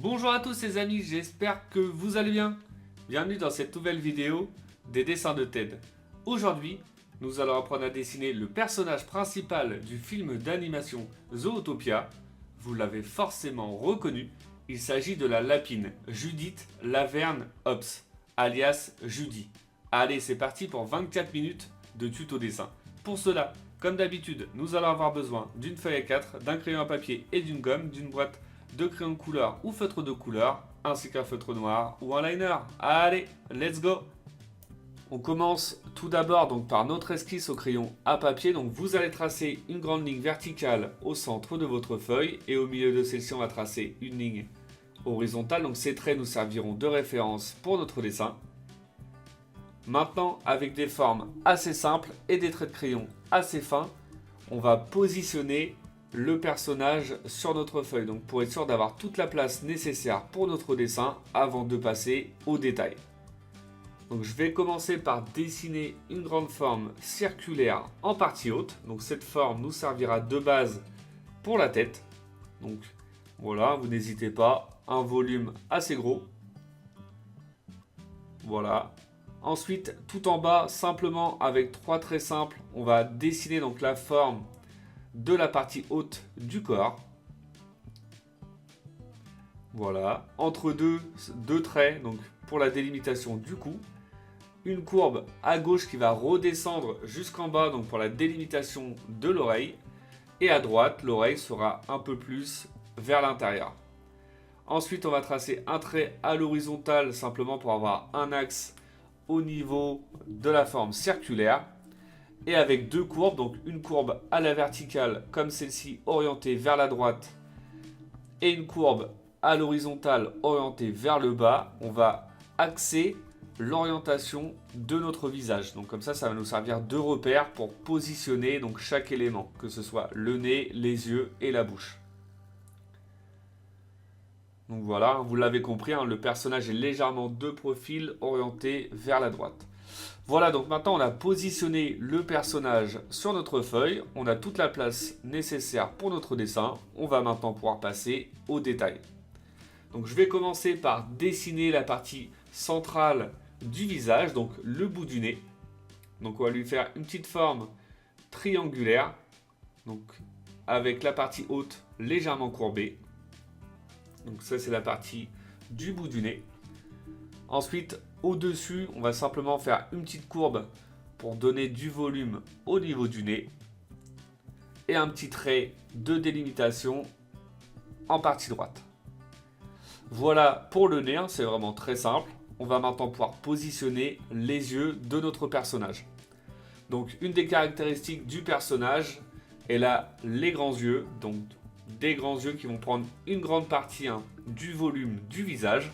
Bonjour à tous les amis, j'espère que vous allez bien. Bienvenue dans cette nouvelle vidéo des dessins de Ted. Aujourd'hui, nous allons apprendre à dessiner le personnage principal du film d'animation Zootopia. Vous l'avez forcément reconnu, il s'agit de la lapine Judith Laverne Hobbs, alias Judy. Allez, c'est parti pour 24 minutes de tuto dessin. Pour cela, comme d'habitude, nous allons avoir besoin d'une feuille A4, d'un crayon à papier et d'une gomme, d'une boîte de crayons de couleur ou feutre de couleur, ainsi qu'un feutre noir ou un liner. Allez, let's go! On commence tout d'abord donc par notre esquisse au crayon à papier. Donc vous allez tracer une grande ligne verticale au centre de votre feuille et au milieu de celle-ci on va tracer une ligne horizontale. Donc ces traits nous serviront de référence pour notre dessin. Maintenant, avec des formes assez simples et des traits de crayon assez fins, on va positionner le personnage sur notre feuille, donc pour être sûr d'avoir toute la place nécessaire pour notre dessin avant de passer au détail. Donc je vais commencer par dessiner une grande forme circulaire en partie haute. Donc cette forme nous servira de base pour la tête. Donc voilà, vous n'hésitez pas, un volume assez gros. Voilà. Ensuite, tout en bas, simplement avec trois traits simples, on va dessiner donc la forme de la partie haute du corps. Voilà, entre deux traits, donc pour la délimitation du cou. Une courbe à gauche qui va redescendre jusqu'en bas, donc pour la délimitation de l'oreille. Et à droite, l'oreille sera un peu plus vers l'intérieur. Ensuite, on va tracer un trait à l'horizontale, simplement pour avoir un axe au niveau de la forme circulaire. Et avec deux courbes, donc une courbe à la verticale comme celle-ci orientée vers la droite et une courbe à l'horizontale orientée vers le bas, on va axer l'orientation de notre visage. Donc comme ça va nous servir de repère pour positionner donc chaque élément, que ce soit le nez, les yeux et la bouche. Donc voilà, vous l'avez compris, le personnage est légèrement de profil orienté vers la droite. Voilà, donc maintenant on a positionné le personnage sur notre feuille, on a toute la place nécessaire pour notre dessin, on va maintenant pouvoir passer au détail. Donc je vais commencer par dessiner la partie centrale du visage, donc le bout du nez. Donc on va lui faire une petite forme triangulaire, donc avec la partie haute légèrement courbée. Donc ça c'est la partie du bout du nez. Ensuite, au-dessus, on va simplement faire une petite courbe pour donner du volume au niveau du nez. Et un petit trait de délimitation en partie droite. Voilà pour le nez, c'est vraiment très simple. On va maintenant pouvoir positionner les yeux de notre personnage. Donc une des caractéristiques du personnage est là les grands yeux. Donc des grands yeux qui vont prendre une grande partie du volume du visage.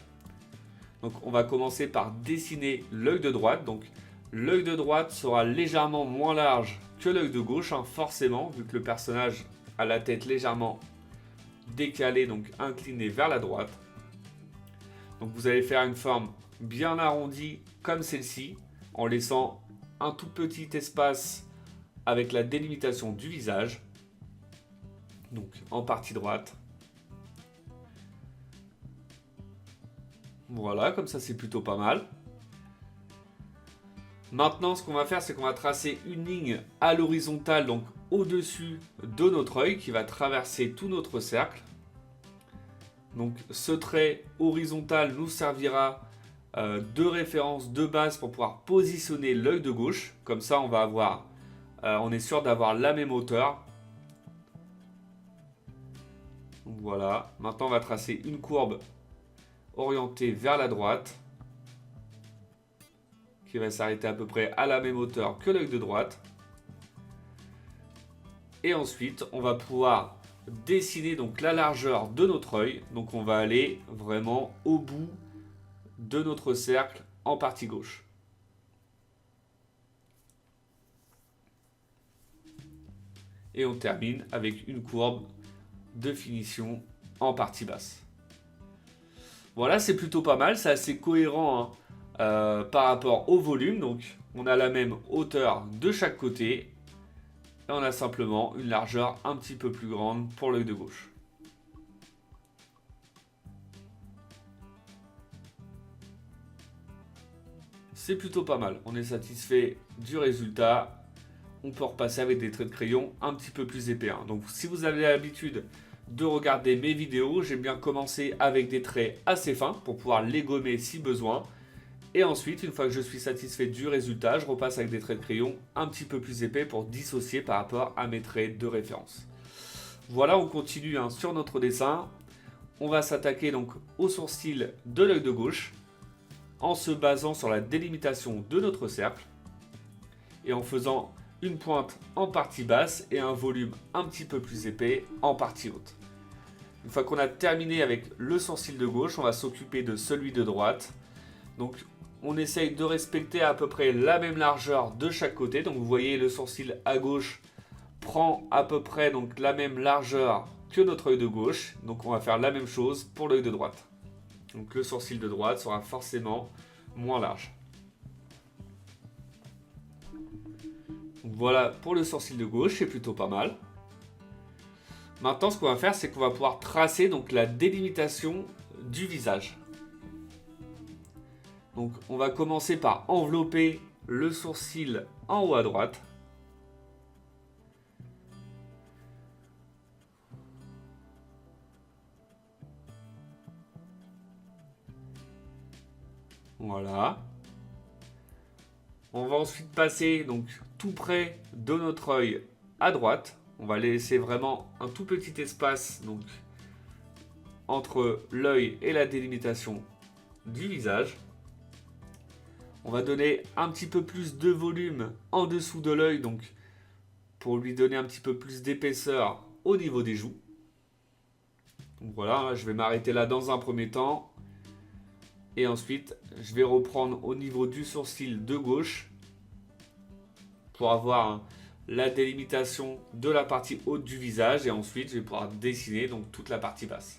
Donc on va commencer par dessiner l'œil de droite. Donc l'œil de droite sera légèrement moins large que l'œil de gauche, forcément, vu que le personnage a la tête légèrement décalée, donc inclinée vers la droite. Donc vous allez faire une forme bien arrondie comme celle-ci, en laissant un tout petit espace avec la délimitation du visage. Donc en partie droite. Voilà, comme ça c'est plutôt pas mal. Maintenant, ce qu'on va faire, c'est qu'on va tracer une ligne à l'horizontale, donc au-dessus de notre œil, qui va traverser tout notre cercle. Donc ce trait horizontal nous servira de référence de base pour pouvoir positionner l'œil de gauche. Comme ça, on est sûr d'avoir la même hauteur. Donc voilà, maintenant on va tracer une courbe orientée vers la droite qui va s'arrêter à peu près à la même hauteur que l'œil de droite. Et ensuite, on va pouvoir dessiner donc la largeur de notre œil. Donc on va aller vraiment au bout de notre cercle en partie gauche. Et on termine avec une courbe de finition en partie basse. Voilà, c'est plutôt pas mal, c'est assez cohérent par rapport au volume. Donc on a la même hauteur de chaque côté. Et on a simplement une largeur un petit peu plus grande pour l'œil de gauche. c'est plutôt pas mal. On est satisfait du résultat. On peut repasser avec des traits de crayon un petit peu plus épais. Donc si vous avez l'habitude de regarder mes vidéos, j'aime bien commencer avec des traits assez fins pour pouvoir les gommer si besoin. Et ensuite, une fois que je suis satisfait du résultat, je repasse avec des traits de crayon un petit peu plus épais pour dissocier par rapport à mes traits de référence. Voilà, on continue sur notre dessin. On va s'attaquer donc au sourcil de l'œil de gauche en se basant sur la délimitation de notre cercle et en faisant une pointe en partie basse et un volume un petit peu plus épais en partie haute. Une fois qu'on a terminé avec le sourcil de gauche, on va s'occuper de celui de droite. Donc on essaye de respecter à peu près la même largeur de chaque côté. Donc vous voyez le sourcil à gauche prend à peu près donc la même largeur que notre œil de gauche. Donc on va faire la même chose pour l'œil de droite. Donc le sourcil de droite sera forcément moins large. Donc voilà pour le sourcil de gauche, c'est plutôt pas mal. Maintenant ce qu'on va faire, c'est qu'on va pouvoir tracer donc la délimitation du visage. Donc on va commencer par envelopper le sourcil en haut à droite. Voilà. On va ensuite passer donc tout près de notre œil à droite. On va laisser vraiment un tout petit espace donc entre l'œil et la délimitation du visage. On va donner un petit peu plus de volume en dessous de l'œil donc pour lui donner un petit peu plus d'épaisseur au niveau des joues. Donc voilà, je vais m'arrêter là dans un premier temps. Et ensuite, je vais reprendre au niveau du sourcil de gauche pour avoir la délimitation de la partie haute du visage. Et ensuite, je vais pouvoir dessiner donc toute la partie basse.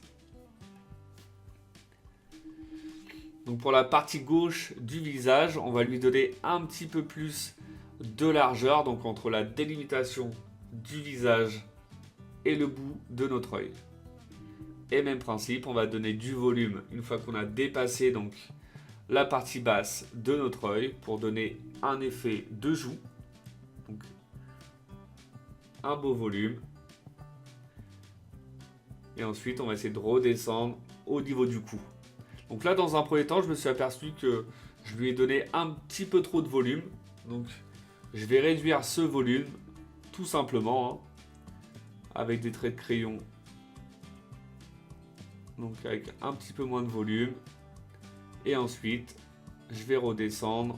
Donc pour la partie gauche du visage, on va lui donner un petit peu plus de largeur. Donc entre la délimitation du visage et le bout de notre œil. Et même principe, on va donner du volume une fois qu'on a dépassé donc la partie basse de notre œil pour donner un effet de joue. Donc, un beau volume. Et ensuite, on va essayer de redescendre au niveau du cou. Donc là, dans un premier temps, je me suis aperçu que je lui ai donné un petit peu trop de volume. Donc, je vais réduire ce volume tout simplement avec des traits de crayon. Donc avec un petit peu moins de volume. Et ensuite, je vais redescendre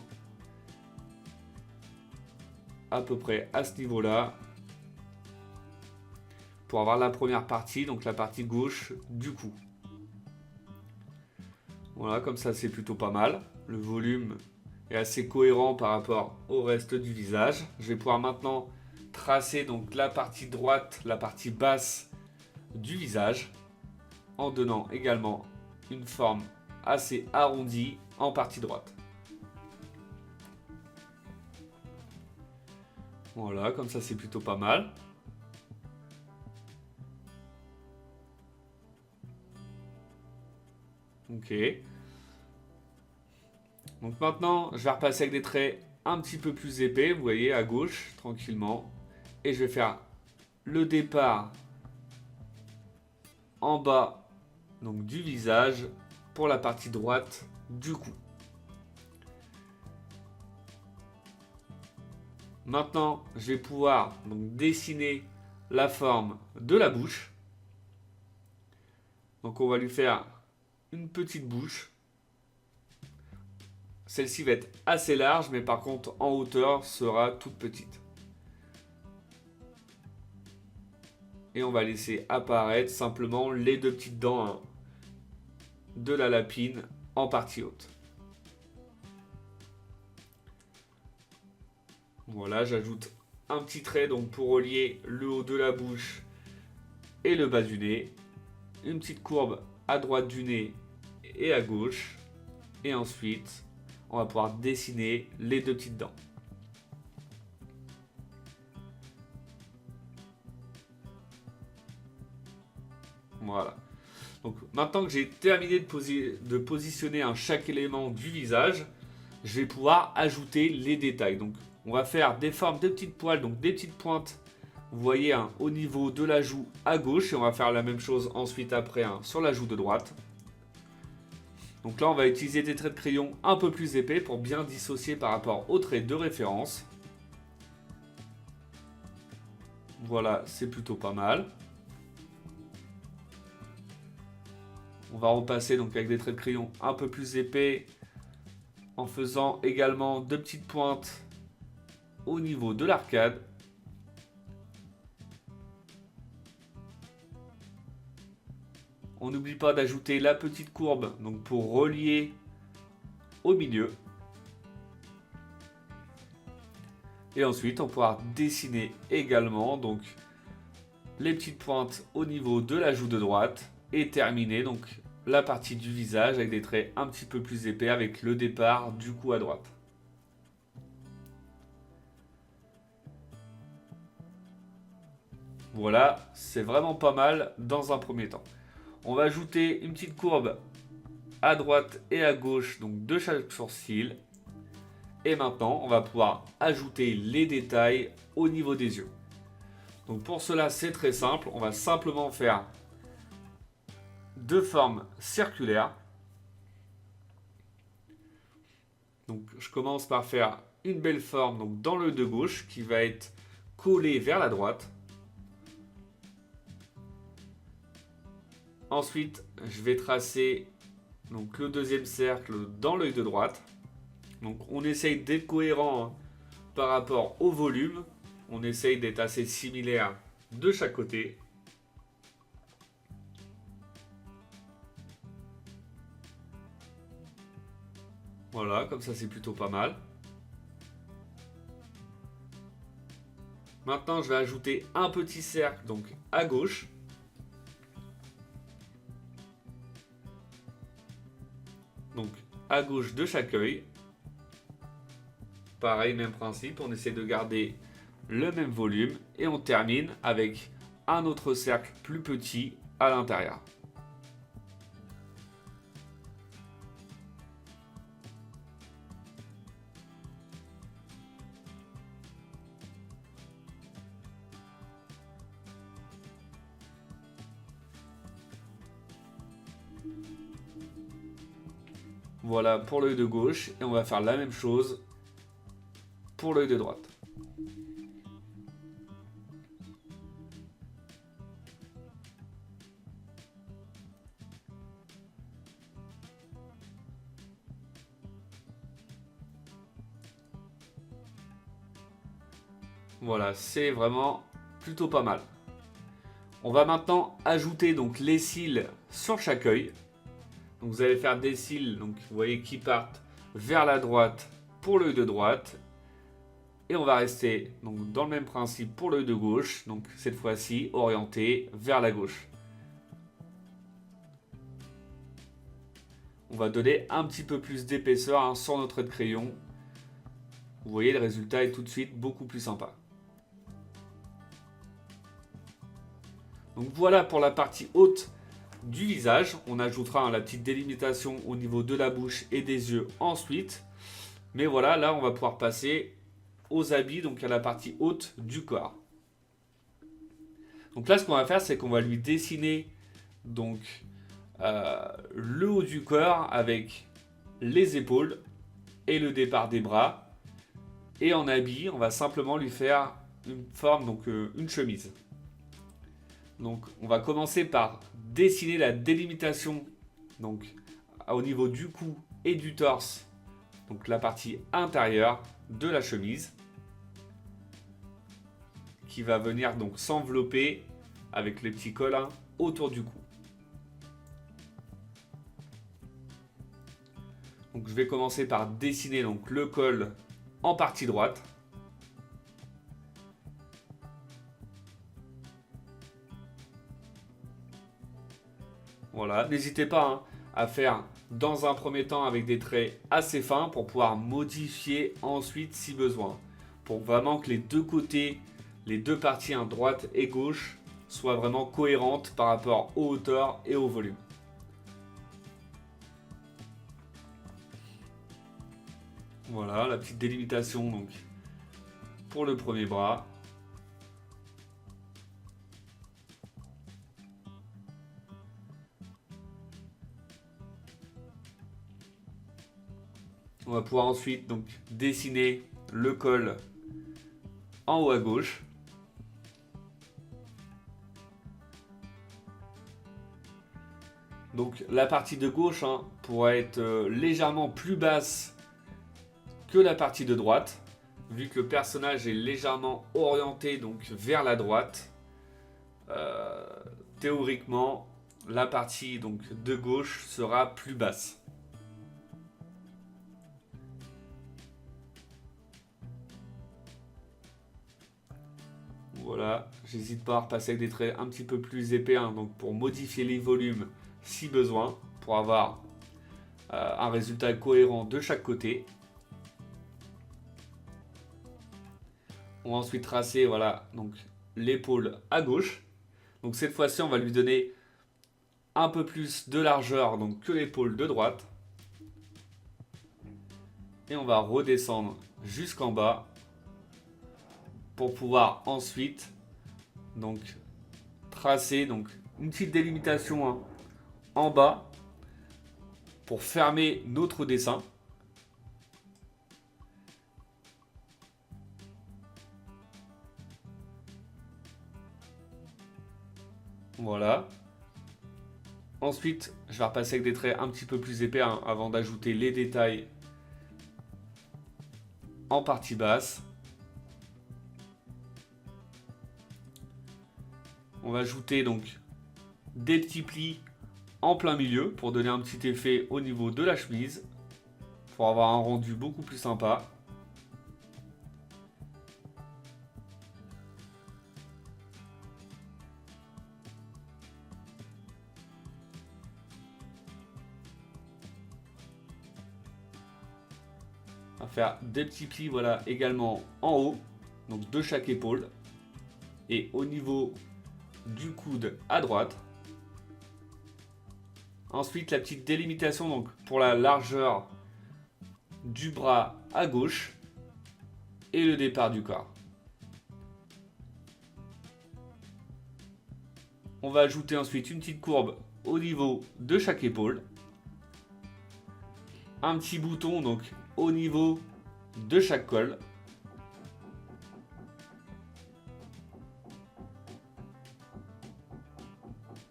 à peu près à ce niveau-là pour avoir la première partie, donc la partie gauche du cou. Voilà, comme ça c'est plutôt pas mal. Le volume est assez cohérent par rapport au reste du visage. Je vais pouvoir maintenant tracer donc la partie droite, la partie basse du visage, en donnant également une forme assez arrondie en partie droite. Voilà, comme ça c'est plutôt pas mal. Ok. Donc maintenant, je vais repasser avec des traits un petit peu plus épais, vous voyez, à gauche, tranquillement. Et je vais faire le départ en bas donc du visage pour la partie droite du cou. Maintenant, je vais pouvoir donc dessiner la forme de la bouche. Donc on va lui faire une petite bouche. Celle-ci va être assez large, mais par contre en hauteur sera toute petite. Et on va laisser apparaître simplement les deux petites dents de la lapine en partie haute. Voilà, j'ajoute un petit trait donc pour relier le haut de la bouche et le bas du nez. Une petite courbe à droite du nez et à gauche. Et ensuite, on va pouvoir dessiner les deux petites dents. Voilà. Donc maintenant que j'ai terminé de positionner chaque élément du visage, je vais pouvoir ajouter les détails. Donc on va faire des formes de petites poils, donc des petites pointes, vous voyez, hein, au niveau de la joue à gauche, et on va faire la même chose ensuite après, hein, sur la joue de droite. Donc là on va utiliser des traits de crayon un peu plus épais pour bien dissocier par rapport aux traits de référence. Voilà, c'est plutôt pas mal. On va repasser donc avec des traits de crayon un peu plus épais en faisant également de petites pointes au niveau de l'arcade. On n'oublie pas d'ajouter la petite courbe donc pour relier au milieu. Et ensuite, on pourra dessiner également donc les petites pointes au niveau de la joue de droite et terminer donc la partie du visage avec des traits un petit peu plus épais avec le départ du cou à droite. Voilà, c'est vraiment pas mal dans un premier temps. On va ajouter une petite courbe à droite et à gauche donc de chaque sourcil. Et maintenant, on va pouvoir ajouter les détails au niveau des yeux. Donc pour cela, c'est très simple. On va simplement faire deux formes circulaires. Donc je commence par faire une belle forme donc, dans l'œil de gauche qui va être collée vers la droite. Ensuite, je vais tracer donc, le deuxième cercle dans l'œil de droite. Donc on essaye d'être cohérent, hein, par rapport au volume. On essaye d'être assez similaire de chaque côté. Voilà, comme ça c'est plutôt pas mal. Maintenant, je vais ajouter un petit cercle donc à gauche. Donc à gauche de chaque œil. Pareil, même principe, on essaie de garder le même volume et on termine avec un autre cercle plus petit à l'intérieur. Voilà pour l'œil de gauche et on va faire la même chose pour l'œil de droite. Voilà, c'est vraiment plutôt pas mal. On va maintenant ajouter donc les cils sur chaque œil. Donc vous allez faire des cils, donc vous voyez qui partent vers la droite pour l'œil de droite. Et on va rester donc dans le même principe pour l'œil de gauche, donc cette fois-ci orienté vers la gauche. On va donner un petit peu plus d'épaisseur, hein, sur notre trait de crayon. Vous voyez, le résultat est tout de suite beaucoup plus sympa. Donc voilà pour la partie haute du visage. On ajoutera, hein, la petite délimitation au niveau de la bouche et des yeux ensuite. Mais voilà, là on va pouvoir passer aux habits, donc à la partie haute du corps. Donc là ce qu'on va faire, c'est qu'on va lui dessiner donc le haut du corps avec les épaules et le départ des bras. Et en habit, on va simplement lui faire une forme, donc une chemise. Donc on va commencer par dessiner la délimitation donc au niveau du cou et du torse, donc la partie intérieure de la chemise qui va venir donc s'envelopper avec les petits cols, hein, autour du cou. Donc je vais commencer par dessiner donc le col en partie droite. Voilà, n'hésitez pas, hein, à faire dans un premier temps avec des traits assez fins pour pouvoir modifier ensuite si besoin. Pour vraiment que les deux côtés, les deux parties, hein, droite et gauche, soient vraiment cohérentes par rapport aux hauteurs et au volume. Voilà, la petite délimitation donc pour le premier bras. On va pouvoir ensuite donc dessiner le col en haut à gauche. Donc la partie de gauche pourra être légèrement plus basse que la partie de droite, vu que le personnage est légèrement orienté donc vers la droite. Théoriquement, la partie donc de gauche sera plus basse. Voilà, j'hésite pas à repasser avec des traits un petit peu plus épais, donc pour modifier les volumes si besoin, pour avoir un résultat cohérent de chaque côté. On va ensuite tracer voilà, donc l'épaule à gauche. Donc cette fois-ci, on va lui donner un peu plus de largeur donc, que l'épaule de droite. Et on va redescendre jusqu'en bas pour pouvoir ensuite donc, tracer donc, une petite délimitation en bas pour fermer notre dessin. Voilà. Ensuite, je vais repasser avec des traits un petit peu plus épais avant d'ajouter les détails en partie basse. On va ajouter donc des petits plis en plein milieu pour donner un petit effet au niveau de la chemise, pour avoir un rendu beaucoup plus sympa. On va faire des petits plis voilà, également en haut, donc de chaque épaule, et au niveau du coude à droite. Ensuite, la petite délimitation donc, pour la largeur du bras à gauche et le départ du corps. On va ajouter ensuite une petite courbe au niveau de chaque épaule. Un petit bouton donc au niveau de chaque col.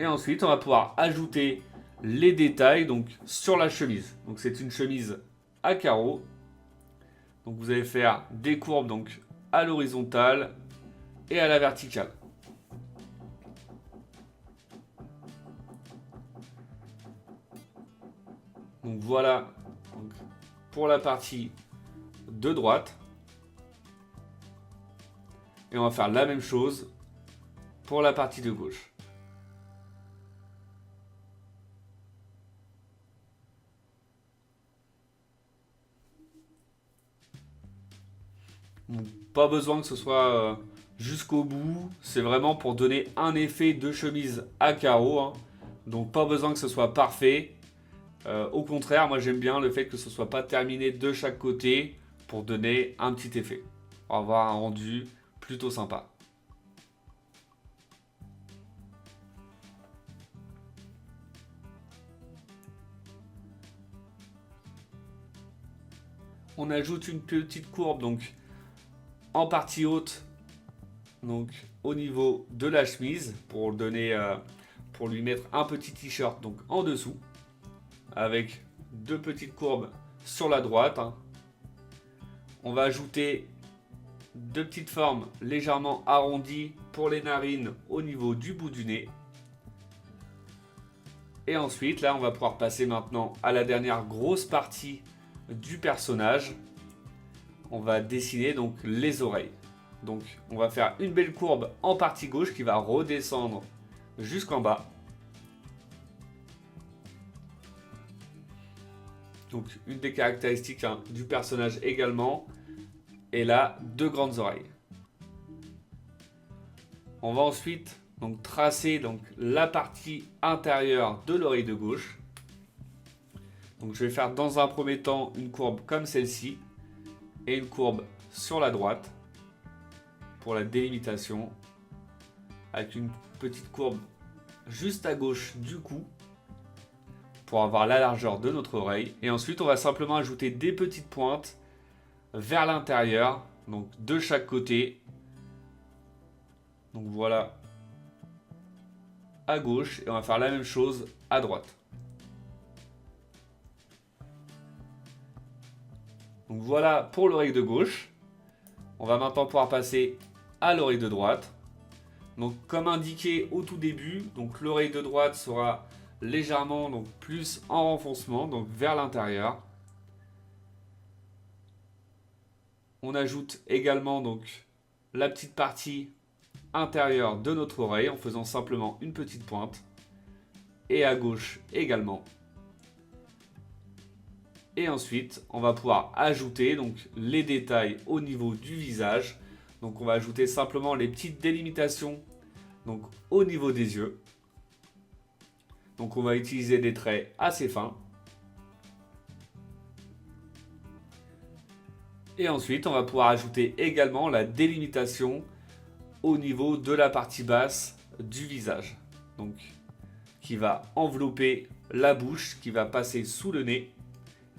Et ensuite, on va pouvoir ajouter les détails donc, sur la chemise. Donc c'est une chemise à carreaux. Donc vous allez faire des courbes donc, à l'horizontale et à la verticale. Donc voilà donc, pour la partie de droite. Et on va faire la même chose pour la partie de gauche. Donc, pas besoin que ce soit jusqu'au bout. C'est vraiment pour donner un effet de chemise à carreaux. Donc pas besoin que ce soit parfait. Au contraire, moi j'aime bien le fait que ce soit pas terminé de chaque côté pour donner un petit effet. On va avoir un rendu plutôt sympa. On ajoute une petite courbe donc en partie haute donc au niveau de la chemise pour donner pour lui mettre un petit t-shirt donc en dessous avec deux petites courbes sur la droite. On va ajouter deux petites formes légèrement arrondies pour les narines au niveau du bout du nez. Et ensuite là on va pouvoir passer maintenant à la dernière grosse partie du personnage. On va dessiner donc les oreilles. Donc on va faire une belle courbe en partie gauche qui va redescendre jusqu'en bas. Donc une des caractéristiques du personnage également. Et là, deux grandes oreilles. On va ensuite donc, tracer donc, la partie intérieure de l'oreille de gauche. Donc je vais faire dans un premier temps une courbe comme celle-ci. et une courbe sur la droite pour la délimitation, avec une petite courbe juste à gauche du cou pour avoir la largeur de notre oreille. Et ensuite, on va simplement ajouter des petites pointes vers l'intérieur, donc de chaque côté. Donc voilà, à gauche, et on va faire la même chose à droite. Donc voilà pour l'oreille de gauche. On va maintenant pouvoir passer à l'oreille de droite. Donc comme indiqué au tout début, donc l'oreille de droite sera légèrement donc plus en renfoncement, donc vers l'intérieur. On ajoute également donc la petite partie intérieure de notre oreille en faisant simplement une petite pointe. Et à gauche également. Et ensuite, on va pouvoir ajouter donc les détails au niveau du visage. Donc on va ajouter simplement les petites délimitations donc au niveau des yeux. Donc on va utiliser des traits assez fins. Et ensuite, on va pouvoir ajouter également la délimitation au niveau de la partie basse du visage. Donc qui va envelopper la bouche, qui va passer sous le nez,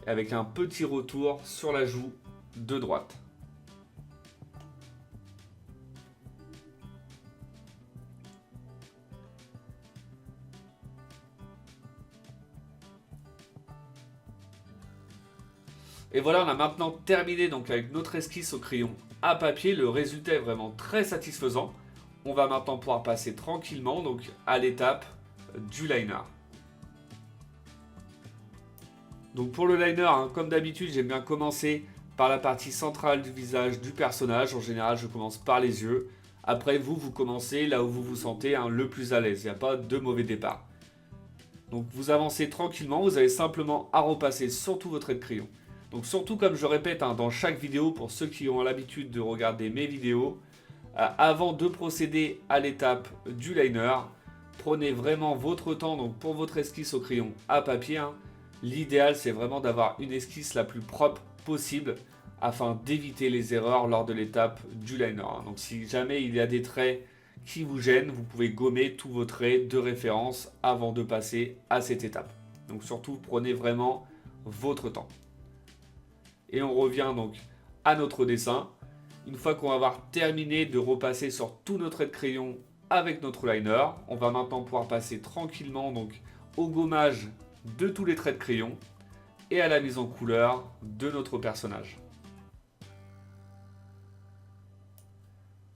avec un petit retour sur la joue de droite. Et voilà, on a maintenant terminé donc avec notre esquisse au crayon à papier. Le résultat est vraiment très satisfaisant. On va maintenant pouvoir passer tranquillement donc à l'étape du liner. Donc pour le liner, comme d'habitude, j'aime bien commencer par la partie centrale du visage du personnage. En général, je commence par les yeux. Après, vous commencez là où vous vous sentez le plus à l'aise. Il n'y a pas de mauvais départ. Donc vous avancez tranquillement. Vous avez simplement à repasser sur tout votre trait de crayon. Donc surtout, comme je répète dans chaque vidéo, pour ceux qui ont l'habitude de regarder mes vidéos, avant de procéder à l'étape du liner, prenez vraiment votre temps donc pour votre esquisse au crayon à papier. L'idéal, c'est vraiment d'avoir une esquisse la plus propre possible afin d'éviter les erreurs lors de l'étape du liner. Donc si jamais il y a des traits qui vous gênent, vous pouvez gommer tous vos traits de référence avant de passer à cette étape. Donc surtout, prenez vraiment votre temps. Et on revient donc à notre dessin. Une fois qu'on va avoir terminé de repasser sur tous nos traits de crayon avec notre liner, on va maintenant pouvoir passer tranquillement donc au gommage de tous les traits de crayon et à la mise en couleur de notre personnage.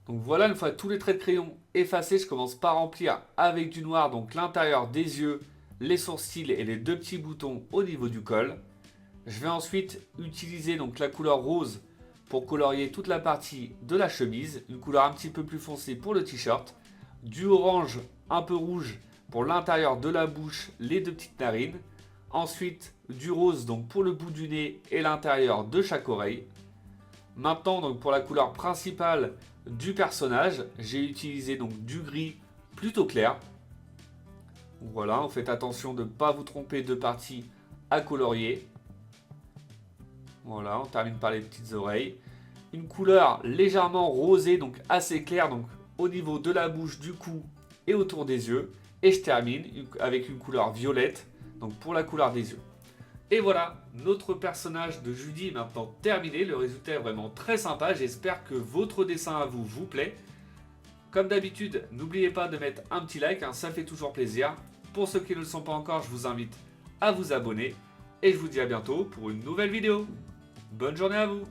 Donc voilà, une fois tous les traits de crayon effacés, je commence par remplir avec du noir donc l'intérieur des yeux, les sourcils et les deux petits boutons au niveau du col. Je vais ensuite utiliser donc la couleur rose pour colorier toute la partie de la chemise, une couleur un petit peu plus foncée pour le t-shirt, du orange un peu rouge pour l'intérieur de la bouche, les deux petites narines, ensuite du rose donc pour le bout du nez et l'intérieur de chaque oreille. Maintenant donc pour la couleur principale du personnage, j'ai utilisé donc du gris plutôt clair. Voilà, vous faites attention de ne pas vous tromper de partie à colorier. Voilà, on termine par les petites oreilles. Une couleur légèrement rosée, donc assez claire, donc au niveau de la bouche, du cou et autour des yeux. Et je termine avec une couleur violette, donc pour la couleur des yeux. Et voilà, notre personnage de Judy est maintenant terminé. Le résultat est vraiment très sympa. J'espère que votre dessin à vous vous plaît. Comme d'habitude, n'oubliez pas de mettre un petit like, ça fait toujours plaisir. Pour ceux qui ne le sont pas encore, je vous invite à vous abonner. Et je vous dis à bientôt pour une nouvelle vidéo. Bonne journée à vous!